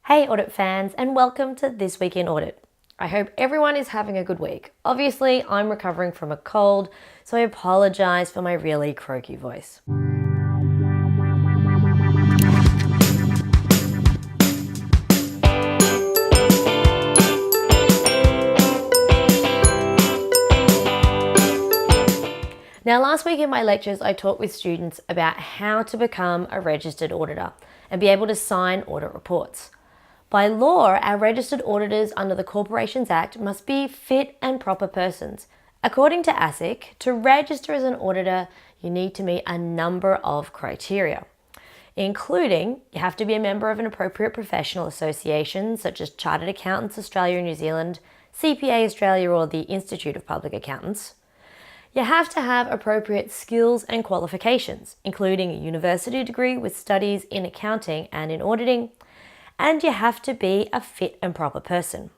Hey Audit fans, and welcome to This Week in Audit. I hope everyone is having a good week. Obviously, I'm recovering from a cold, so I apologise for my really croaky voice. Now, last week in my lectures, I talked with students about how to become a registered auditor and be able to sign audit reports. By law, our registered auditors under the Corporations Act must be fit and proper persons. According to ASIC, to register as an auditor, you need to meet a number of criteria, including you have to be a member of an appropriate professional association such as Chartered Accountants Australia and New Zealand, CPA Australia or the Institute of Public Accountants. You have to have appropriate skills and qualifications, including a university degree with studies in accounting and in auditing, and you have to be a fit and proper person.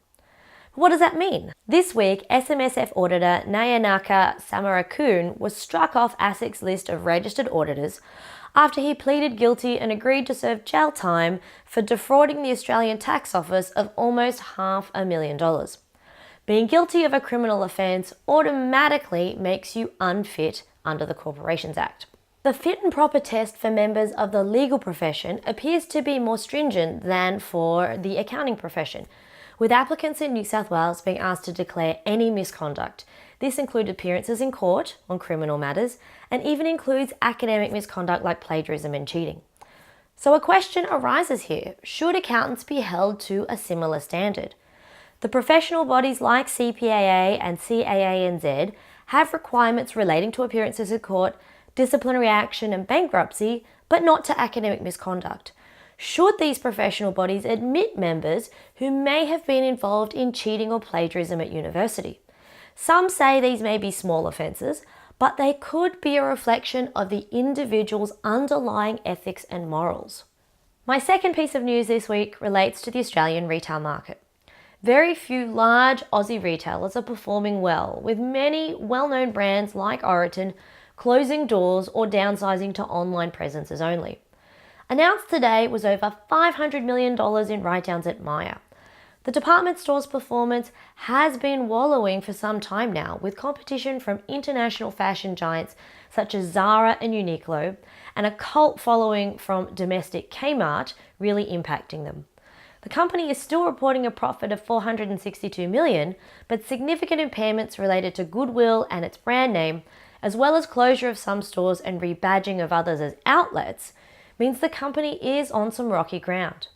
What does that mean? This week, SMSF auditor Nayanaka Samarakun was struck off ASIC's list of registered auditors after he pleaded guilty and agreed to serve jail time for defrauding the Australian Tax Office of almost $500,000. Being guilty of a criminal offence automatically makes you unfit under the Corporations Act. The fit and proper test for members of the legal profession appears to be more stringent than for the accounting profession, with applicants in New South Wales being asked to declare any misconduct. This includes appearances in court on criminal matters and even includes academic misconduct like plagiarism and cheating. So a question arises here: should accountants be held to a similar standard? The professional bodies like CPAA and CAANZ have requirements relating to appearances in court, disciplinary action and bankruptcy, but not to academic misconduct. Should these professional bodies admit members who may have been involved in cheating or plagiarism at university? Some say these may be small offences, but they could be a reflection of the individual's underlying ethics and morals. My second piece of news this week relates to the Australian retail market. Very few large Aussie retailers are performing well, with many well-known brands like Audit closing doors or downsizing to online presences only. Announced today was over $500 million in write-downs at MYER. The department store's performance has been wallowing for some time now, with competition from international fashion giants such as Zara and Uniqlo, and a cult following from domestic Kmart really impacting them. The company is still reporting a profit of $462 million, but significant impairments related to goodwill and its brand name, as well as closure of some stores and rebadging of others as outlets, means the company is on some rocky ground.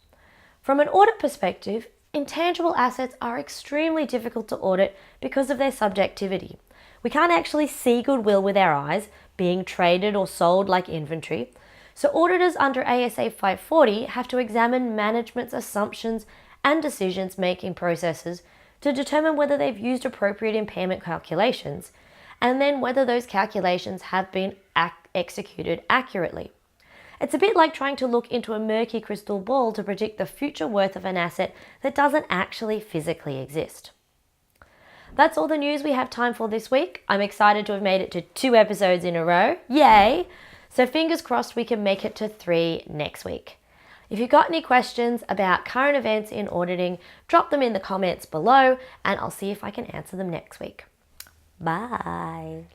From an audit perspective, intangible assets are extremely difficult to audit because of their subjectivity. We can't actually see goodwill with our eyes being traded or sold like inventory, so auditors under ASA 540 have to examine management's assumptions and decisions-making processes to determine whether they've used appropriate impairment calculations, and then whether those calculations have been executed accurately. It's a bit like trying to look into a murky crystal ball to predict the future worth of an asset that doesn't actually physically exist. That's all the news we have time for this week. I'm excited to have made it to 2 episodes in a row. Yay! So fingers crossed we can make it to 3 next week. If you've got any questions about current events in auditing, drop them in the comments below and I'll see if I can answer them next week. Bye.